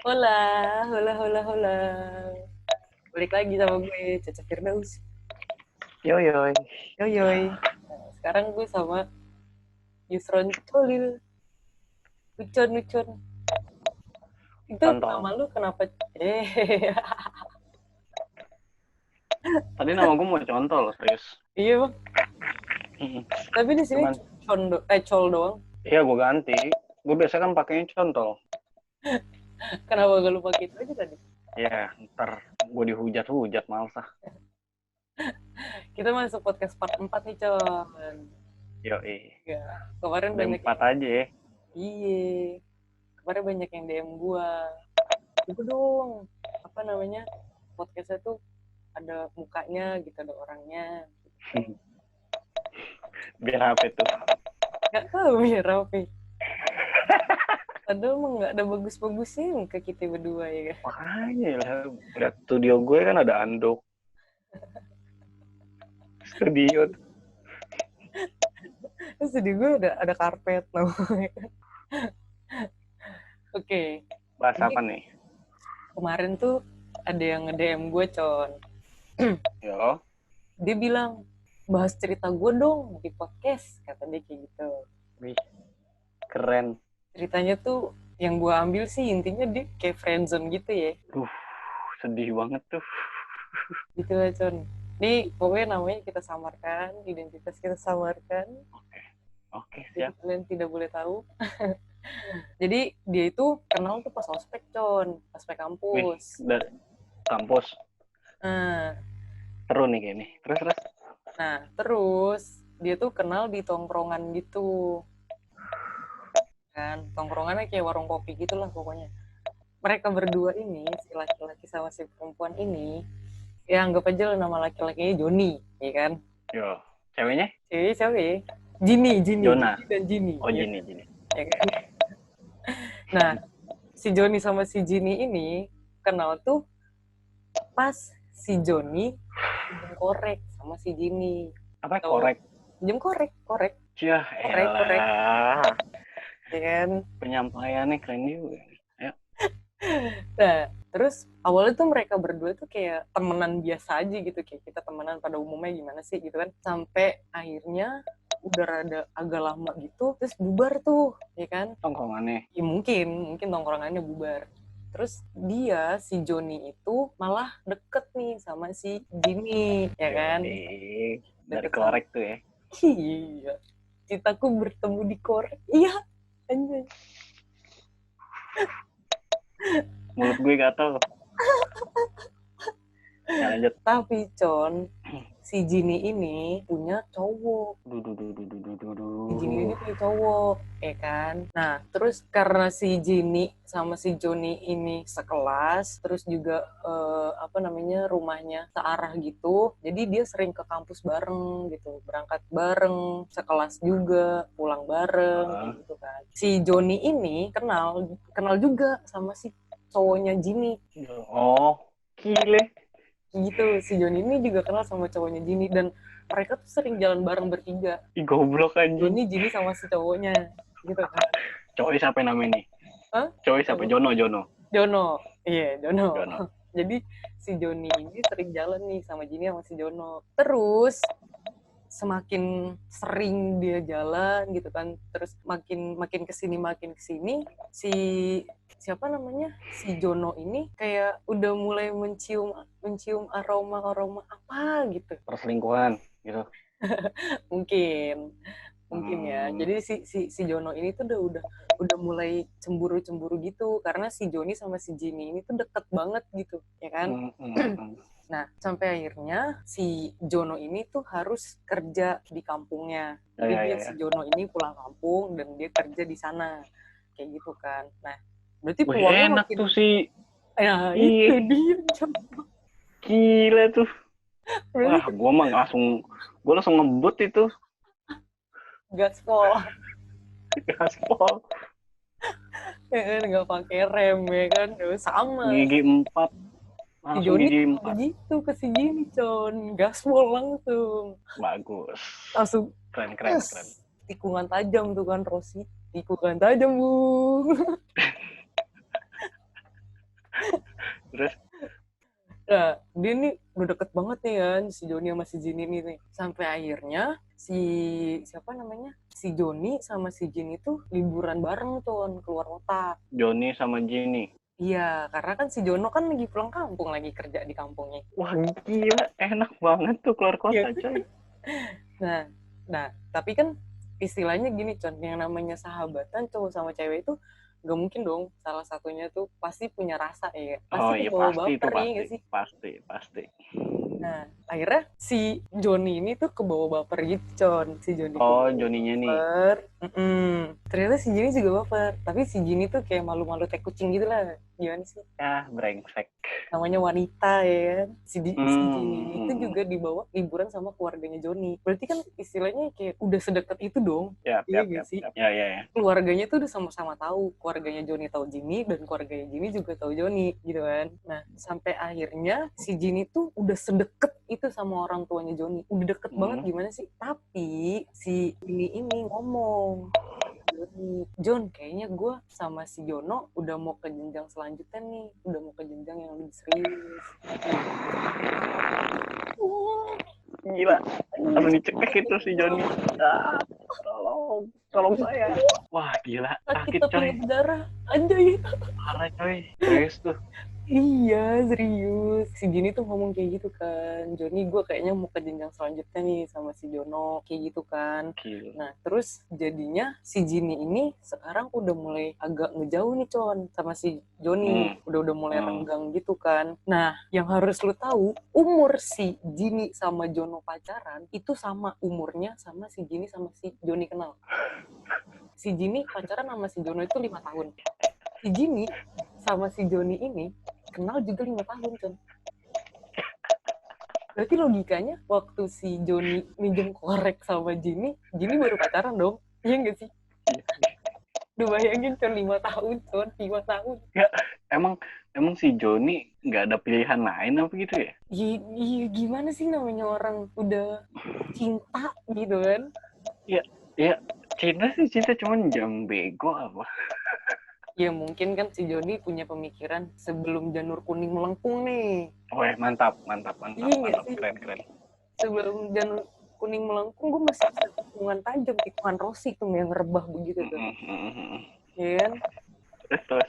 Hola, hola, hola, hola. Balik lagi sama gue, Caca Firdaus. Yoi. Yoyoy. Nah, sekarang gue sama Yusron Cholil. Ucon, Ucon. Itu nama Contol. lu kenapa? Eh, Tadi nama gue mau contol, serius. iya bang. Tapi di sini Cuman, Col doang. iya gue ganti. Gue biasa kan pakainya contol. Kenapa gak lu pakai itu aja tadi? Ya, ntar gue dihujat-hujat males ah. Kita masuk podcast part 4 nih, Con. Yoi. Ya, kemarin Udah banyak 4 yang... aja ya. Iya. Kemarin banyak yang DM gua. Itu dong. Apa namanya? Podcastnya tuh ada mukanya gitu, ada orangnya. Biar HP tuh. Gak tahu ya Raffi. Padahal mah gak ada bagus-bagusnya muka kita berdua ya kan. Makanya lah, lihat studio gue kan ada anduk. Studio tuh. Terus di gue ada karpet loh. Oke. Bahas Jadi apa nih? kemarin tuh ada yang nge-DM gue, Con. Yo. Dia bilang, bahas cerita gue dong di podcast. Kata dia kayak gitu. Wih, keren. Ceritanya tuh yang gue ambil sih intinya dia kayak friendzone gitu ya. Sedih banget tuh. Gitu lah, Con. Ini pokoknya namanya kita samarkan, identitas kita samarkan. Oke, Jadi siap. kalian tidak boleh tahu. Jadi dia itu kenal tuh pas ospek, Con. Ospek Wih, kampus. dari kampus. Nah, Seru nih kayak nih. Terus. terus dia tuh kenal di tongkrongan gitu. Kan, tongkrongannya kayak warung kopi gitulah pokoknya. Mereka berdua ini, si laki-laki sama si perempuan ini, ya anggap aja nama laki-lakinya Joni, ya kan? Yo. Ceweknya? Siapa ya? Jini, Jona. Joni dan Jini. Oh, Ya, Jini. ya kan? Nah, si Joni sama si Jini ini kenal tuh pas si Joni pinjam korek sama si Jini. Apa Atau korek? pinjam korek, korek, Yah, korek, elah. ya kan? Penyampaiannya keren juga. Ya. Nah, terus awalnya tuh mereka berdua tuh kayak temenan biasa aja gitu, kayak kita temenan pada umumnya gimana sih gitu kan. Sampai akhirnya udah rada agak lama gitu, terus bubar tuh, ya kan? Tongkrongannya. Ya mungkin tongkrongannya bubar. Terus dia, si Joni itu malah deket nih sama si Jimmy, ya kan? Dari Deket sama... korek tuh ya. Iya. Cintaku bertemu di korek. Iya, anjay. Mulut gue gatel. Ya lanjut. Tapi, Con, si Jini ini punya cowok. Si Jini ini punya cowok, ya kan? Nah, terus karena si Jini sama si Joni ini sekelas, terus juga apa namanya rumahnya searah gitu, jadi dia sering ke kampus bareng gitu, berangkat bareng, sekelas juga, pulang bareng, kayak gitu kan. Si Joni ini kenal juga sama si cowoknya Jini. Oh, gile. Gitu, si Joni ini juga kenal sama cowoknya Jini dan mereka tuh sering jalan bareng bertiga. Ih, goblok anjing. Joni, Jini sama si cowoknya gitu kan. Cowok siapa namanya nih? Hah? Cowok siapa? Apa? Jono. Jono. Iya, Jono. Jono. Jadi si Joni ini sering jalan nih sama Jini sama si Jono. Terus semakin sering dia jalan gitu kan, terus makin makin kesini si siapa namanya, si Jono ini kayak udah mulai mencium aroma apa gitu. Perselingkuhan gitu. mungkin ya. Jadi si Jono ini tuh udah mulai cemburu gitu karena si Joni sama si Jimmy ini tuh deket banget gitu, ya kan? Nah, sampai akhirnya si Jono ini tuh harus kerja di kampungnya. Jadi si Jono ini pulang kampung dan dia kerja di sana. Kayak gitu kan. Nah, berarti Wih, peluangnya enak makin... tuh si. Ya, itu dia. Gila tuh. Wah, Berarti gue langsung ngebut itu. gaspol. Gaspol. Ya kan, nggak pakai rem, ya kan. Sama. Gigi 4. Si Langsung Joni gigi 4. begitu ke si Jimmy, Con. Gaspol langsung. Bagus. Langsung Keren. tikungan tajam tuh kan Rosi. Tikungan tajam, Bung. Terus? Nah, dia nih udah deket banget nih kan, si Joni sama si Jin ini nih. Sampai akhirnya siapa namanya? Si Joni sama si Jin itu liburan bareng tuh keluar kota. Joni sama Jenny. Iya, karena kan si Jono kan lagi pulang kampung, lagi kerja di kampungnya. Wah gila, enak banget tuh keluar kota Iya. coy. Nah, tapi kan istilahnya gini, Con, yang namanya sahabatan cowok sama cewek itu gak mungkin dong salah satunya tuh pasti punya rasa ya. Oh Pasti iya kebawa pasti itu baper ya gak sih? pasti. Nah, akhirnya si Joni ini tuh kebawa baper gitu, Con. Si Joni Oh, kebawa Joninya nih. baper. Ternyata si Jini juga baper. Tapi si Jini tuh kayak malu-malu kayak kucing gitu lah. Gimana sih? Ya, brengsek. Namanya wanita ya kan. Si Jini itu juga dibawa liburan sama keluarganya Joni. Berarti kan istilahnya kayak udah sedekat itu dong. Ya, Iya gak sih? Ya. Keluarganya tuh udah sama-sama tahu. Keluarganya Joni tahu Jini dan keluarganya Jini juga tahu Joni gitu kan. Nah, sampai akhirnya si Jini tuh udah sedekat itu sama orang tuanya Joni. Udah deket banget gimana sih? Tapi si Jini ini ngomong, John, kayaknya gue sama si Jono udah mau ke jenjang selanjutnya nih. Udah mau ke jenjang yang lebih serius. Gila. Langsung dicekek itu si Joni. Tolong saya. Wah, gila. Sakit tapi coy. berdarah. Anjay. Parah coy. Serius tuh. Iya, serius. Si Jini tuh ngomong kayak gitu kan. Joni, gue kayaknya mau ke jenjang selanjutnya nih sama si Jono. Kayak gitu kan. Gila. Nah, terus jadinya si Jini ini sekarang udah mulai agak ngejauh nih, Con. Sama si Joni. Udah mulai renggang gitu kan. Nah, yang harus lu tahu, umur si Jini sama Jono pacaran, itu sama umurnya sama si Jini sama si Joni kenal. Si Jini pacaran sama si Jono itu 5 tahun. Si Jini sama si Joni ini kenal juga 5 tahun, Con. Berarti logikanya waktu si Joni minjem korek sama Jini baru pacaran dong. Iya nggak sih? Duh, bayangin, Con, 5 tahun, Con. 5 tahun. Ya, emang si Joni nggak ada pilihan lain apa gitu ya? Iya, gimana sih namanya orang udah cinta gitu kan? Ya, cinta cuman jam bego apa? Ya mungkin kan si Joni punya pemikiran sebelum janur kuning melengkung nih. Wah, mantap. Iya, Keren. Sebelum janur kuning melengkung, gue masih bisa tikungan tajam, tikungan Rosi tuh yang rebah begitu tuh. Iya kan? Terus.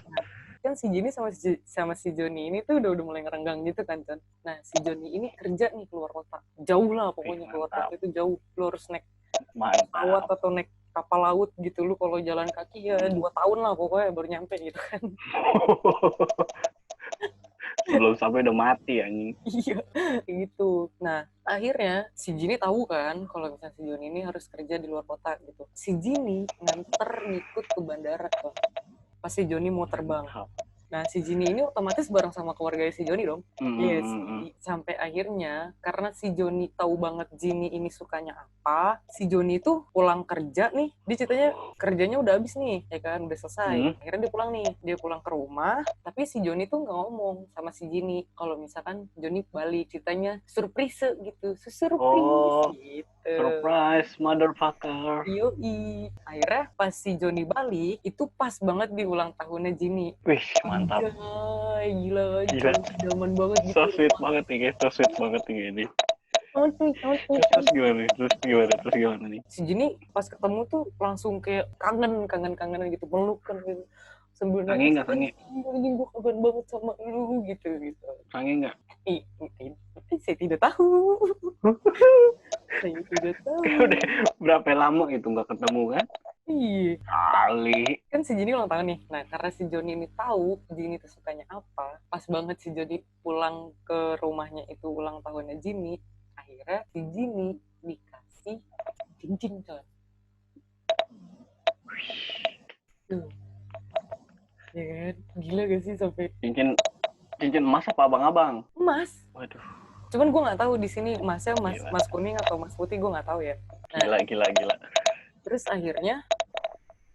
Kan si Jini sama si Joni ini tuh udah mulai ngerenggang gitu kan, Con. Nah, si Joni ini kerja nih keluar kota. Jauh lah pokoknya, keluar kota itu jauh. Lu harus naik pesawat atau naik kapal laut gitu. Lu kalau jalan kaki ya 2 tahun lah pokoknya baru nyampe gitu kan. Sebelum sampai udah mati anjing. Iya, gitu. Nah, akhirnya si Jini tahu kan kalau misalnya si Joni ini harus kerja di luar kota gitu. Si Jini nganter ngikut ke bandara tuh. Pas si Joni mau terbang. Nah, si Jini ini otomatis bareng sama keluarga si Joni dong. Yes. Sampai akhirnya, karena si Joni tahu banget Jini ini sukanya apa, si Joni tuh pulang kerja nih. Dia ceritanya kerjanya udah habis nih, ya kan, udah selesai. Akhirnya dia pulang nih. Dia pulang ke rumah, tapi si Joni tuh nggak ngomong sama si Jini. Kalau misalkan Joni balik, ceritanya surprise gitu. Surprise gitu. Surprise, motherfucker. Yoi. Akhirnya pas si Joni balik, itu pas banget di ulang tahunnya Jini. Wih, mantap. Gila. Zaman banget gitu. So sweet banget nih ini. Terus gimana nih? Si Jini pas ketemu tuh langsung kayak kangen gitu, pelukan gitu. Sambil nangis nggak? Ini gue kangen banget sama lu gitu. Nangis nggak? Saya tidak tahu. Udah berapa lama itu nggak ketemu kan? Iya. Kali. Kan si Jini ulang tahun nih. Nah, karena si Joni ini tahu Jini tuh sukanya apa, pas banget si Joni pulang ke rumahnya itu ulang tahunnya Jini, akhirnya si Jini dikasih cincin, Con. Ya kan? Gila gak sih sampai cincin emas apa abang-abang? Emas. Waduh. Cuman gue nggak tahu di sini emasnya mas kuning atau mas putih, gue nggak tahu ya. Nah, gila. Terus akhirnya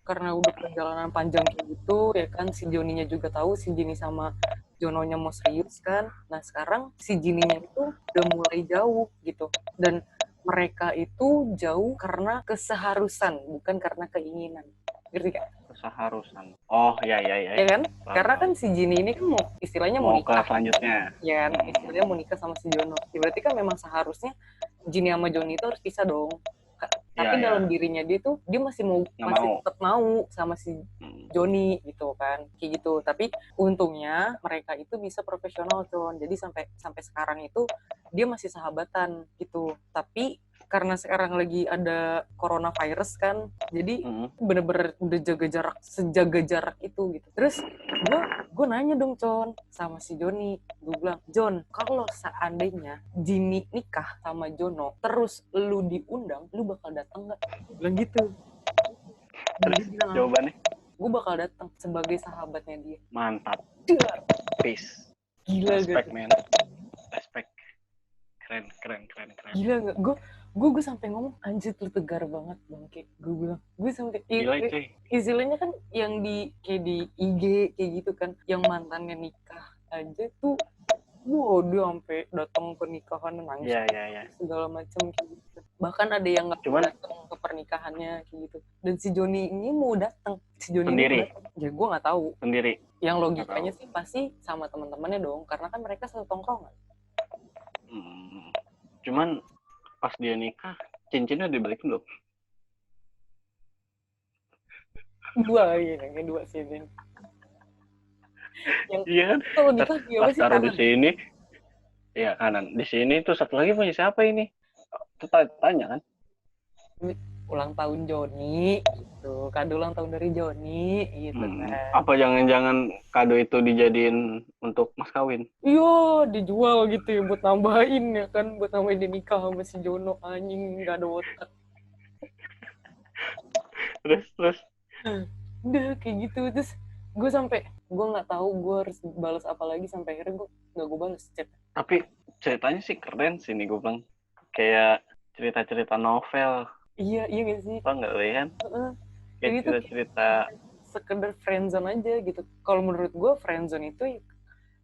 karena udah perjalanan panjang kayak gitu, ya kan, si Joninya juga tahu si Jini sama Jononya mau serius kan. Nah, sekarang si Jininya itu udah mulai jauh gitu. Dan mereka itu jauh karena keseharusan, bukan karena keinginan. Ngerti gak? Keseharusan. Oh, ya. Ya kan? Karena kan si Jini ini kan istilahnya mau mau ke nikah. selanjutnya. Ya kan? Istilahnya mau nikah sama si Jono. Ya, berarti kan memang seharusnya Jini sama Joni itu harus pisah dong. Tapi dalam dirinya dia tuh dia masih tetap mau sama si Joni gitu kan, kayak gitu. Tapi untungnya mereka itu bisa profesional Con. Jadi sampai sekarang itu dia masih sahabatan gitu. Tapi karena sekarang lagi ada coronavirus kan, jadi bener-bener udah sejaga jarak itu gitu. Terus gue nanya dong Con sama si Joni, gue bilang, Jon, kalau seandainya Jini nikah sama Jono terus lu diundang, lu bakal datang nggak? Bilang gitu. Terus jawabannya, gue bakal datang sebagai sahabatnya dia. Mantap. Peace. Gila. Respect man. Respect. Keren. Gila nggak? Gue sampai ngomong, anjir lu tegar banget bangke. Gue bilang, gue sampai gila cuy. Istilahnya kan yang kayak di IG kayak gitu kan, yang mantannya nikah aja tuh, dia sampai datang pernikahan nangis, segala macam kayak gitu. Bahkan ada yang nggak datang ke pernikahannya kayak gitu. Dan si Joni ini mau datang, sendiri. Ya gue nggak tahu. Sendiri. Yang logikanya sih pasti sama teman-temannya dong, karena kan mereka satu tongkrongan. Cuman pas dia nikah, cincinnya dibalikin belum? Dua sih ini. Iya kan? Kalau nikah dia pas taruh di sini, ya kanan. Di sini tuh satu lagi punya siapa ini? Tuh tanya kan? Ulang tahun Joni gitu, kado ulang tahun dari Joni gitu kan. Apa jangan-jangan kado itu dijadiin untuk mas kawin? Iya, dijual gitu ya buat nambahin ya kan, buat nambahin dia nikah sama si Jono, anjing nggak ada otak. Terus udah kayak gitu. Terus gue nggak tahu gue harus balas apa lagi, sampai akhirnya gue balas chat. Tapi ceritanya sih keren sih nih, gue bilang kayak cerita-cerita novel. Iya gak sih? Apa nggak kan? Kayak cerita sekedar friendzone aja gitu. Kalau menurut gue friendzone itu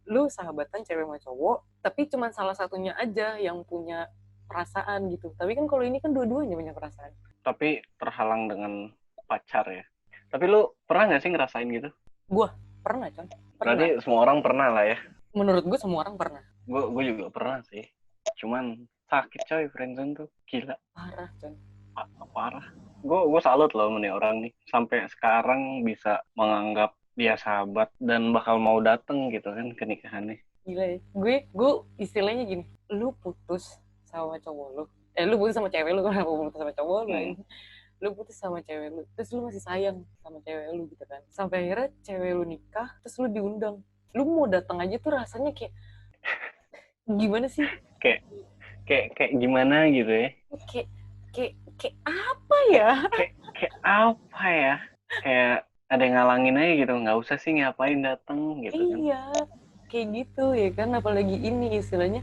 lu sahabatan cewek sama cowok, tapi cuma salah satunya aja yang punya perasaan gitu. Tapi kan kalau ini kan dua-duanya punya perasaan. Tapi terhalang dengan pacar ya. Tapi lu pernah nggak sih ngerasain gitu? Gue pernah, Con. Berarti semua orang pernah lah ya? Menurut gue semua orang pernah. Gue juga pernah sih. Cuman sakit coy, friendzone tuh. Gila. Parah, Con. Parah. Gue salut loh nih orang nih. Sampai sekarang bisa menganggap dia sahabat dan bakal mau dateng gitu kan ke nikahannya. Gila ya. Gue istilahnya gini. Lu putus sama cowok lu. Lu putus sama cewek lu. Kenapa putus sama cowok lu? Lu putus sama cewek lu. Terus lu masih sayang sama cewek lu gitu kan. Sampai akhirnya cewek lu nikah. Terus lu diundang. Lu mau datang aja tuh rasanya kayak gimana sih? Kayak gimana gitu ya? Kayak apa ya? Kayak apa ya? Kayak ada yang ngalangin aja gitu, nggak usah sih ngapain datang gitu kan? Iya, kayak gitu ya kan. Apalagi ini istilahnya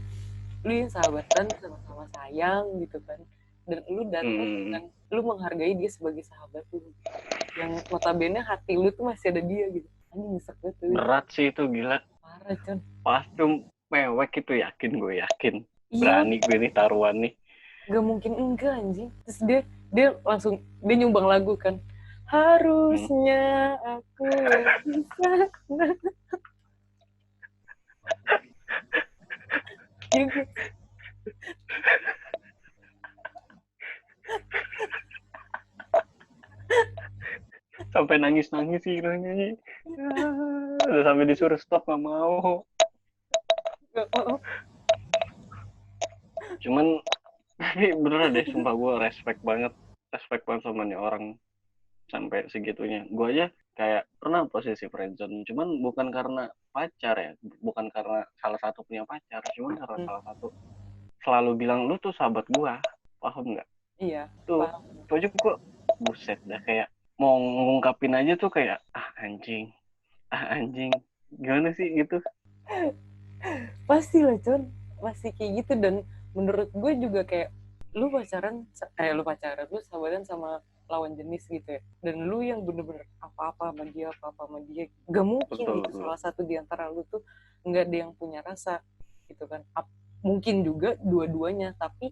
lu yang sahabatan sama-sama sayang gitu kan, dan lu datang dan lu menghargai dia sebagai sahabat lu, yang notabene hati lu tuh masih ada dia gitu. Anjing nyesek banget tuh. Berat sih itu, gila. Parah, Con. Pasti mewek itu, gue yakin. Berani gue nih taruhan nih. Gak mungkin enggak anjing. Terus dia langsung dia nyumbang lagu kan. Harusnya aku bisa. Sampai nangis sih nyanyi. Udah sampai disuruh stop, gak mau. Cuman beneran deh, sumpah gue respect banget sama nih orang sampai segitunya. Gue aja kayak pernah posisi friendzone, cuman bukan karena pacar ya, bukan karena salah satu punya pacar, cuman karena salah satu selalu bilang lu tuh sahabat gue, paham nggak? Iya. Tuh aja gue buset dah, kayak mau ngungkapin aja tuh kayak anjing, gimana sih gitu? Pasti lah, Con, pasti kayak gitu. Dan menurut gue juga kayak lu sahabatan sama lawan jenis gitu ya, dan lu yang bener-bener apa-apa sama dia, gak mungkin betul. Salah satu di antara lu tuh nggak ada yang punya rasa gitu kan. Mungkin juga dua-duanya, tapi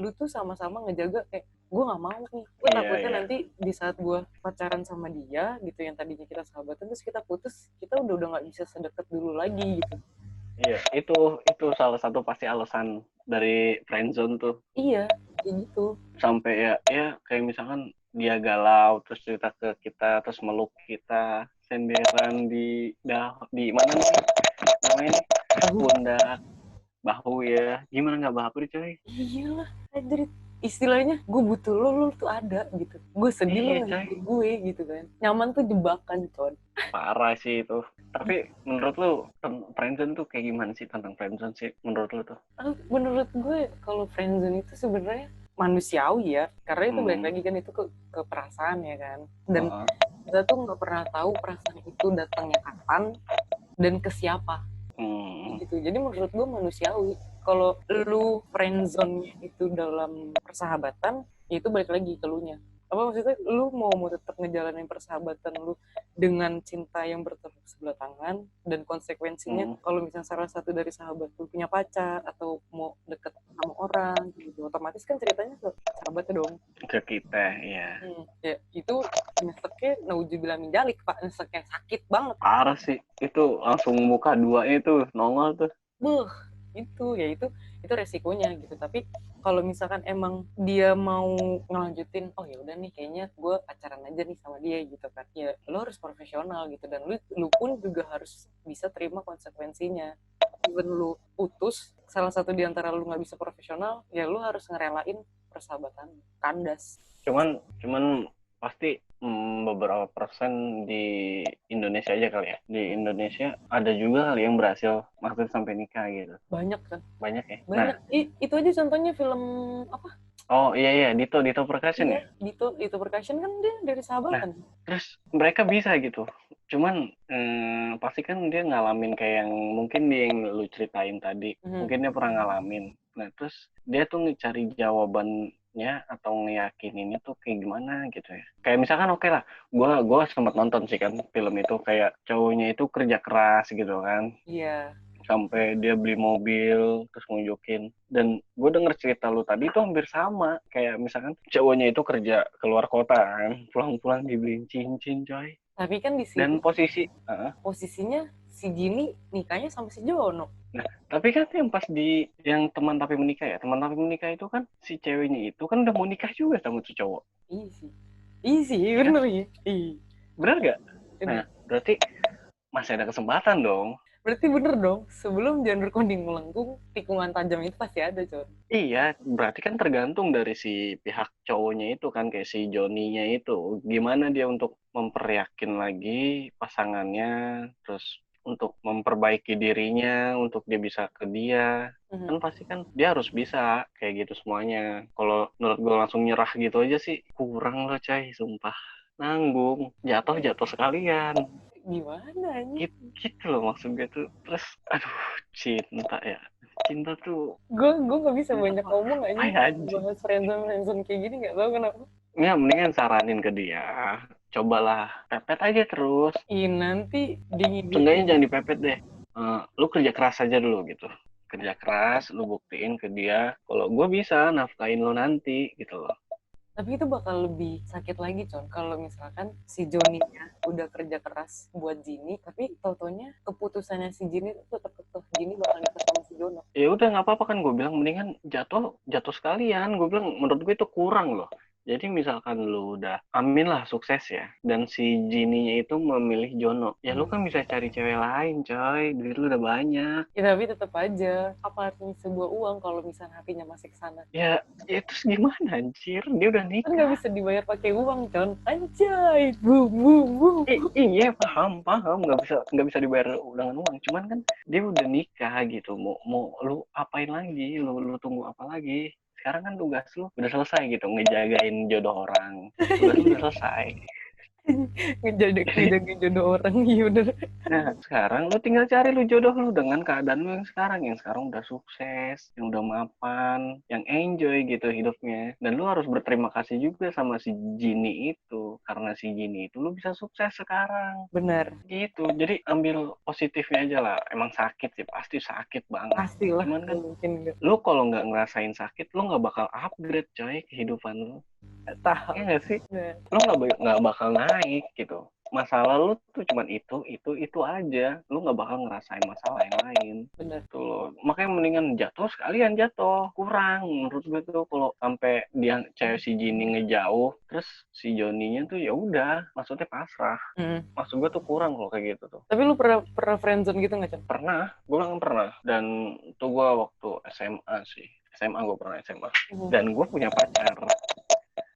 lu tuh sama-sama ngejaga kayak gue nggak mau nih, gue takutnya nanti di saat gue pacaran sama dia gitu, yang tadinya kita sahabatan terus kita putus, kita udah nggak bisa sedekat dulu lagi gitu. Iya, itu salah satu pasti alasan dari friendzone tuh. Iya, kayak gitu. Sampai ya kayak misalkan dia galau terus cerita ke kita, terus meluk kita senderan di mana nih namanya, pundak, bahu ya. Gimana nggak bahu nih coy? Iyalah, anjir. Istilahnya gue butuh lo tuh ada gitu. Gue sedih lo ngikutin gue gitu kan. Nyaman tuh jebakan, con. Parah sih itu. Tapi menurut lu friendzone tuh kayak gimana sih, tentang friendzone sih menurut lu tuh? Menurut gue kalau friendzone itu sebenarnya manusiawi ya, karena itu balik lagi kan itu ke perasaan ya kan. Dan kita tuh nggak pernah tahu perasaan itu datangnya kapan dan ke siapa. Gitu. Jadi menurut gue manusiawi. Kalau lu friendzone-nya itu dalam persahabatan, ya itu balik lagi ke lu-nya. Apa maksudnya, lu mau tetap ngejalanin persahabatan lu dengan cinta yang bertepuk sebelah tangan, dan konsekuensinya kalau misalnya salah satu dari sahabat lu punya pacar atau mau deket sama orang gitu, otomatis kan ceritanya ke sahabatnya dong, ke kita ya. Ya itu nyeseknya nauzubillah min dzalik, Pak, nyeseknya sakit banget. Parah sih, itu langsung muka duanya itu nongol tuh. Itu resikonya gitu. Tapi kalau misalkan emang dia mau ngelanjutin, oh ya udah nih kayaknya gue pacaran aja nih sama dia gitu kan, ya lo harus profesional gitu, dan lu pun juga harus bisa terima konsekuensinya. Even lu putus, salah satu di antara lu nggak bisa profesional, ya lu harus ngerelain persahabatan kandas. Cuman pasti beberapa persen di Indonesia aja kali ya. Di Indonesia ada juga kali yang berhasil maksud sampai nikah gitu. Banyak kan? Banyak ya? Banyak. Nah, itu aja contohnya film apa? Oh iya, Dito Percussion ya? Dito Percussion kan dia dari sahabatan. Nah, terus mereka bisa gitu. Cuman pasti kan dia ngalamin kayak yang mungkin dia yang lu ceritain tadi. Mungkin dia pernah ngalamin. Nah, terus dia tuh cari jawabannya atau ngeyakininnya tuh kayak gimana gitu ya. Kayak misalkan oke lah, gue sempat nonton sih kan film itu, kayak cowoknya itu kerja keras gitu kan. Iya. Sampai dia beli mobil terus nunjukin. Dan gue denger cerita lu tadi itu hampir sama. Kayak misalkan cowoknya itu kerja keluar kota kan, pulang-pulang dibeliin cincin coy. Tapi kan di sini dan posisinya si Jini nikahnya sama si Jono. Nah, tapi kan yang teman tapi menikah itu kan si ceweknya itu kan udah mau nikah juga sama si cowok. Iya sih, bener ya. Bener gak? Nah, berarti masih ada kesempatan dong. Berarti bener dong, sebelum janur kuning melengkung, tikungan tajam itu pasti ada, Con. Iya, berarti kan tergantung dari si pihak cowoknya itu kan, kayak si Joninya itu. Gimana dia untuk memperyakin lagi pasangannya, terus untuk memperbaiki dirinya, untuk dia bisa ke dia. Kan pasti kan dia harus bisa kayak gitu semuanya. Kalau menurut gue langsung nyerah gitu aja sih, kurang loh coy, sumpah. Nanggung, jatuh sekalian. Gimana ini? Gitu loh maksud gue tuh. Terus aduh, cinta tuh gue nggak bisa banyak ngomong aja bahas friendzone kayak gini, nggak tahu kenapa. Ya mendingan saranin ke dia, cobalah pepet aja terus. Nanti dingin. Seenggaknya jangan dipepet deh. Lu kerja keras aja dulu gitu. Kerja keras, lu buktiin ke dia kalau gue bisa nafkain lo nanti gitu loh. Tapi itu bakal lebih sakit lagi, Con, kalau misalkan si Joninya udah kerja keras buat Jini, tapi tau-taunya keputusannya si Jini tuh tetap Jini bakal nikah sama si Jono. Ya udah nggak apa-apa kan, gue bilang mendingan jatuh sekalian. Gue bilang menurut gue itu kurang loh. Jadi misalkan lu udah amin lah sukses ya, dan si Jininya itu memilih Jono, ya lu kan bisa cari cewek lain coy, duit lu udah banyak. Ya tapi tetap aja, apa artinya sebuah uang kalau misalnya hatinya masih kesana? Ya terus gimana anjir, dia udah nikah. Kan nggak bisa dibayar pakai uang, Con. Anjay, boom. Iya paham, nggak bisa dibayar dengan uang, cuman kan dia udah nikah gitu, mau lu apain lagi, lu tunggu apa lagi? Sekarang kan tugas lu udah selesai gitu, ngejagain jodoh orang. Tugas lu udah selesai. ngejagain jodoh orang, iya udah. Nah, sekarang lu tinggal cari lu jodoh lu dengan keadaan lu yang sekarang udah sukses, yang udah mapan, yang enjoy gitu hidupnya. Dan lu harus berterima kasih juga sama si Jini itu, karena si Gini itu lu bisa sukses sekarang. Bener. Gitu. Jadi ambil positifnya aja lah. Emang sakit sih, pasti sakit banget. Pastilah. Cuman kan Mungkin enggak. lu kalau nggak ngerasain sakit, lu nggak bakal upgrade coy kehidupan lu. Tahu. Iya nggak sih? Nah, Lu nggak bakal naik gitu. Masalah lu tuh cuman itu aja. Lu nggak bakal ngerasain masalah yang lain. bener. Tuh loh. Makanya mendingan jatuh sekalian jatuh. Kurang menurut gue tuh kalau sampai dia cewek si Jini ngejauh, terus si Joninya tuh ya udah, maksudnya pasrah. Maksud gue tuh kurang kalau kayak gitu tuh. Tapi lu pernah friendzone gitu nggak, Chan? Pernah, gue bilang pernah. Dan tuh gue waktu SMA sih. SMA gue pernah SMA. Dan gue punya pacar.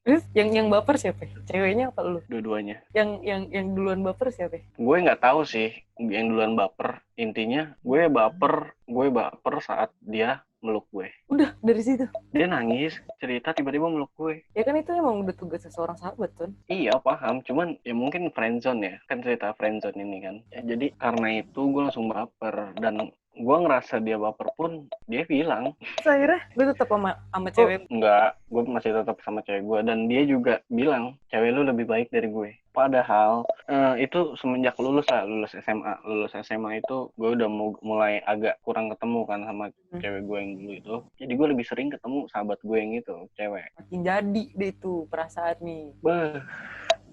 Terus yang baper siapa? Ceweknya apa lu? Dua-duanya. Yang duluan baper siapa? Gue nggak tahu sih yang duluan baper. Intinya gue baper saat dia meluk gue. Udah dari situ. Dia nangis, cerita tiba-tiba meluk gue. Ya kan itu emang udah tugas seseorang sahabat, Ton. Iya paham, cuman ya mungkin friendzone ya, kan cerita friendzone ini kan. Ya, jadi karena itu gue langsung baper dan gue ngerasa dia baper pun dia bilang. Terus akhirnya lu tetap sama cewek? Enggak, gue masih tetap sama cewek gue dan dia juga bilang cewek lu lebih baik dari gue. Padahal itu semenjak lulus SMA itu gue udah mulai agak kurang ketemu kan sama cewek gue yang dulu itu. Jadi gue lebih sering ketemu sahabat gue yang itu, cewek. Makin jadi deh tuh perasaan nih.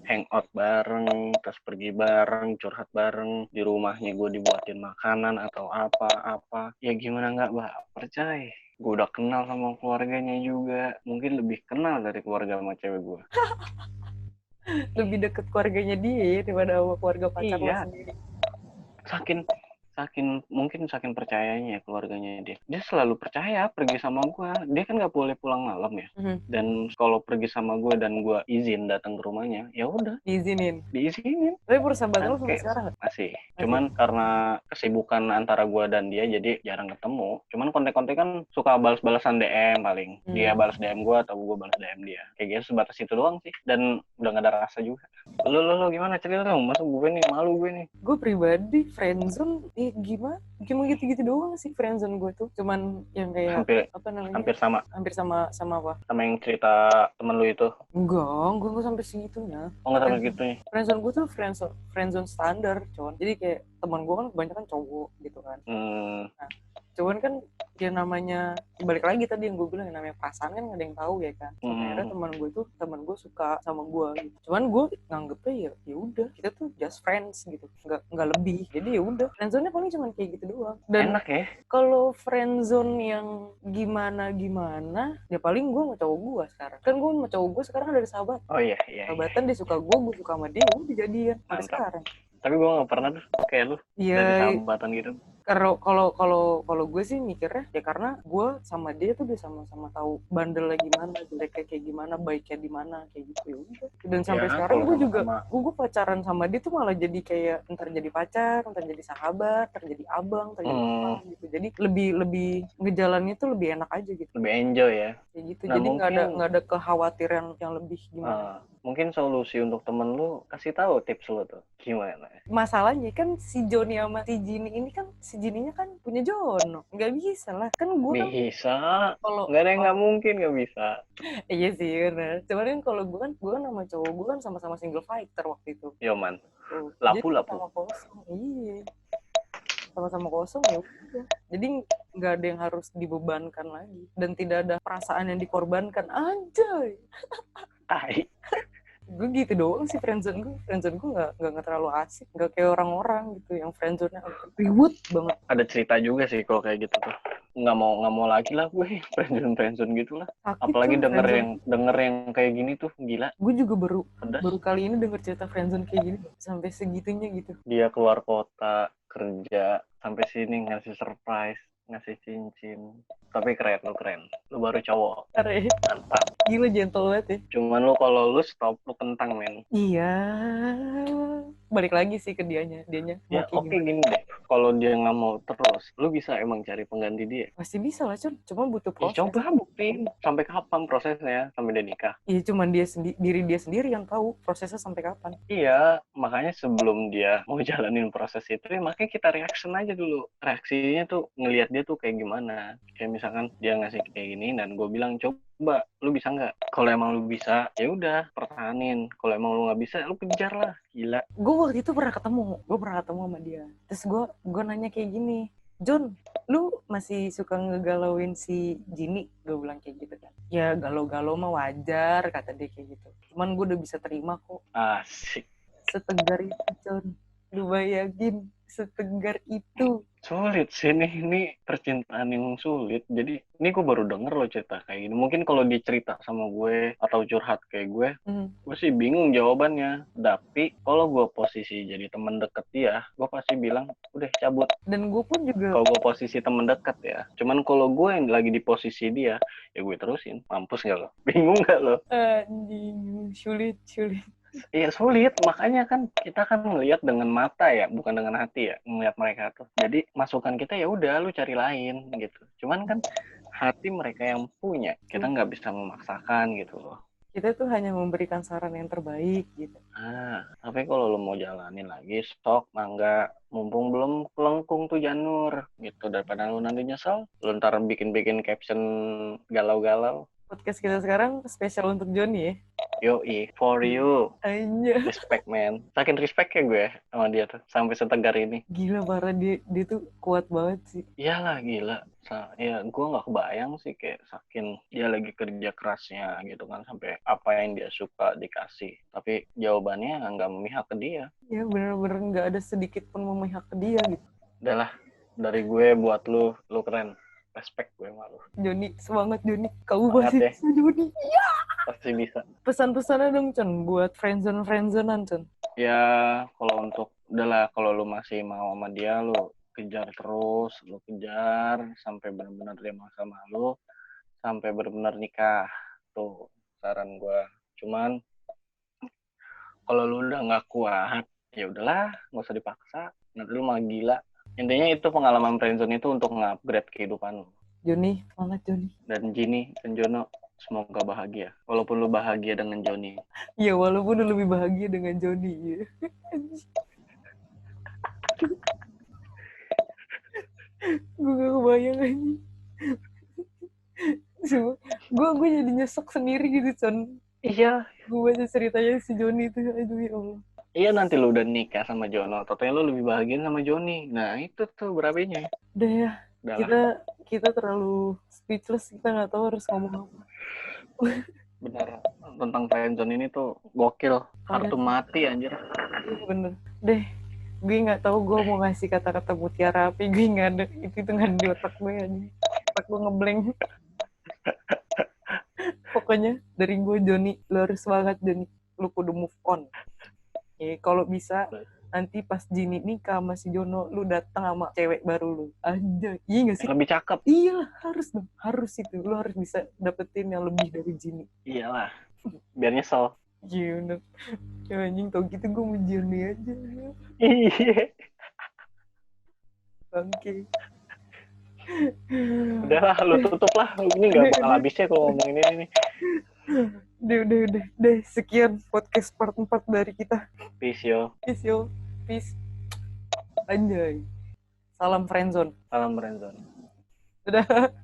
Hangout bareng, terus pergi bareng, curhat bareng, di rumahnya gue dibuatin makanan atau apa-apa. Ya gimana nggak percaya? Gue udah kenal sama keluarganya juga. Mungkin lebih kenal dari keluarga sama cewek gue. Lebih deket keluarganya dia daripada sama keluarga pacar lo sendiri. Saking percayanya ya keluarganya dia. Dia selalu percaya pergi sama gue. Dia kan nggak boleh pulang malam ya. Dan kalau pergi sama gue dan gue izin datang ke rumahnya, ya udah. Diizinin. Tapi persahabatan lo sampai sekarang nggak? Masih. Cuman karena kesibukan antara gue dan dia jadi jarang ketemu. Cuman kontek-kontek kan suka balas-balasan DM paling. Dia balas DM gue atau gue balas DM dia. Kayak gitu sebatas itu doang sih. Dan udah nggak ada rasa juga. Lo gimana cerita dong? Masuk gue nih, malu gue nih. Gue pribadi friendzone gimana gitu-gitu doang sih friendzone gue tuh. Cuman yang kayak hampir sama apa? Sama yang cerita temen lu itu. Enggak, gue nggak sampai segitunya. Nggak sampai segitunya. Friendzone gue tuh friendzone standar, cuman. Jadi kayak teman gue kan kebanyakan cowok gitu kan. Nah, cuman kan dia namanya balik lagi tadi yang gue bilang yang namanya perasaan kan nggak ada yang tahu ya kan. Akhirnya teman gue suka sama gue gitu. Cuman gue nganggepnya ya udah kita tuh just friends gitu, nggak lebih. Jadi ya udah friendzone-nya paling cuma kayak gitu doang. Dan enak ya. Kalau friendzone yang gimana ya paling gue sama cowok gue sekarang. Kan gue sama cowok gue sekarang ada sahabat. Oh iya. Sahabatan dia suka gue suka sama dia, udah jadian sampai sekarang. Tapi gue nggak pernah tuh kayak lu dari sahabatan gitu. Kalau gue sih mikirnya ya karena gue sama dia tuh udah sama-sama tahu bandelnya gimana, jeleknya kayak gimana, baiknya di mana kayak gitu ya udah. Dan sampai sekarang gue juga gue pacaran sama dia tuh malah jadi kayak entar jadi pacar, entar jadi sahabat, entar jadi abang, entar jadi apa gitu. Jadi lebih ngejalannya tuh lebih enak aja gitu. Lebih enjoy ya. Kayak gitu. Jadi nggak ada kekhawatiran yang lebih gimana. Mungkin solusi untuk temen lu kasih tahu tips lu tuh gimana? Masalahnya kan si Joni sama si Jini ini kan si Jininya kan punya Jono, nggak bisa lah kan gue kan bisa nggak ada yang nggak mungkin nggak bisa. Iya sih benar. Cuman kan kalau gue kan sama cowok gue kan sama-sama single fighter waktu itu. Yo man, lapu sama kosong. Iya, sama-sama kosong ya udah. Jadi nggak ada yang harus dibebankan lagi dan tidak ada perasaan yang dikorbankan. Anjay. Gue gitu doang sih friendzone gue nggak terlalu asik, nggak kayak orang-orang gitu yang friendzone-nya ribut banget. Ada cerita juga sih kalau kayak gitu tuh, nggak mau lagi lah gue friendzone gitu lah. Apalagi denger yang kayak gini tuh gila. Gue juga baru kali ini denger cerita friendzone kayak gini sampai segitunya gitu. Dia keluar kota kerja sampai sini ngasih surprise, ngasih cincin. Tapi keren, lu baru cowok. Keren. Mantap. Gila gentle banget ya. Cuman lu kalau lu stop, lu kentang men. Iya. Balik lagi sih ke dianya. Ya oke gini deh. Kalau dia nggak mau terus, lu bisa emang cari pengganti dia. Pasti bisa lah Cun. Cuma butuh proses. Ya, coba buktiin sampai kapan prosesnya sampai dia nikah. Iya cuman diri dia sendiri yang tahu prosesnya sampai kapan. Iya, makanya sebelum dia mau jalanin proses itu, ya makanya kita reaction aja dulu. Reaksinya tuh ngelihat dia tuh kayak gimana. Kayak misalkan dia ngasih kayak gini dan gue bilang coba Mbak, lu bisa nggak? Kalau emang lu bisa, ya udah pertahanin. Kalau emang lu nggak bisa, lu kejar lah. Gila. Gue waktu itu pernah ketemu sama dia. Terus gue nanya kayak gini, John, lu masih suka ngegalauin si Jini? Gue bilang kayak gitu kan. Ya galau-galau mah wajar, kata dia kayak gitu. Cuman gue udah bisa terima kok. Asik. Setegar itu, John. Lu bayangin, setegar itu. Sulit sih ini percintaan yang sulit. Jadi ini gue baru denger lo cerita kayak gini. Mungkin kalau dicerita sama gue atau curhat kayak gue sih bingung jawabannya. Tapi kalau gue posisi jadi temen deket dia, gue pasti bilang udah cabut. Dan gue pun juga. Kalau gue posisi temen deket ya. Cuman kalau gue yang lagi di posisi dia, ya gue terusin. Mampus gak lo? Bingung gak lo? Anjing, sulit. Iya sulit, makanya kan kita kan ngelihat dengan mata ya, bukan dengan hati ya, ngelihat mereka tuh. Jadi masukan kita ya udah lu cari lain gitu. Cuman kan hati mereka yang punya, kita nggak bisa memaksakan gitu loh. Kita tuh hanya memberikan saran yang terbaik gitu. Tapi kalau lu mau jalanin lagi, stok, mangga, mumpung belum kelengkung tuh janur gitu. Daripada lu nanti nyesel, lu ntar bikin caption galau-galau. Podcast kita sekarang spesial untuk Johnny ya. Yoi, for you. Aja. Respect, man. Saking respect ya gue sama dia tuh. Sampai setegar ini. Gila, parah. Dia tuh kuat banget sih. Iyalah, gila. Ya, gue gak kebayang sih kayak saking dia lagi kerja kerasnya gitu kan. Sampai apa yang dia suka dikasih. Tapi jawabannya gak memihak ke dia. Ya, bener-bener gak ada sedikit pun memihak ke dia gitu. Udahlah, dari gue buat lu keren. Respect gue sama lu. Johnny, semangat Johnny. Kamu Semangat pasti ya. bisa, Johnny. Iya. Pasti bisa. Pesan-pesannya dong, Con, buat friendzone-friendzonean, Con. Ya, kalau untuk, udahlah, kalau lu masih mau sama dia, lu kejar terus, lu kejar sampai benar-benar dia mau sama lu, sampai benar-benar nikah. Tuh, saran gue. Cuman, kalau lu udah nggak kuat, ya udahlah, nggak usah dipaksa. Nanti lu malah gila. Intinya itu pengalaman friendzone itu untuk nge-upgrade kehidupan lu. Johnny, semangat Johnny. Dan Jini dan Jono, semoga bahagia. Walaupun lu bahagia dengan Joni. Ya, walaupun lu lebih bahagia dengan Johnny. Ya. Gue gak kebayang aja. Gue jadi nyesek sendiri gitu, Con. Iya. Gue baca ceritanya si Johnny itu, aduh ya Allah. Iya, nanti lu udah nikah sama Jono, totalnya lu lebih bahagia sama Joni. Nah, itu tuh berapinya. Udah ya, kita terlalu speechless, kita nggak tahu harus ngomong apa. Benar, tentang friendzone ini tuh gokil, kartu mati anjir. Bener. Deh, gue nggak tahu gue mau ngasih kata-kata mutiara apa, gue nggak ada, itu nggak di otak gue aja. Otak gue ngeblank. Pokoknya dari gue, Johnny, lo harus semangat, Johnny. Lo kudu move on. Kalau bisa nanti pas Jini nikah sama si Jono, lu datang sama cewek baru lu. Aja, iya gak sih? Lebih cakep. Iya, harus dong. Harus itu. Lu harus bisa dapetin yang lebih dari Jini. Iyalah, biar nyesel. Iya bener. Ya anjing, tau gitu gue mau Johnny aja. Iya. Oke. Udahlah, lu tutup lah. Ini gak bakal habisnya kalau ngomongin ini nih. Udah. Sekian podcast part 4 dari kita. Peace yo. Peace. Anjay. Salam friendzone. Salam friendzone. Dadah.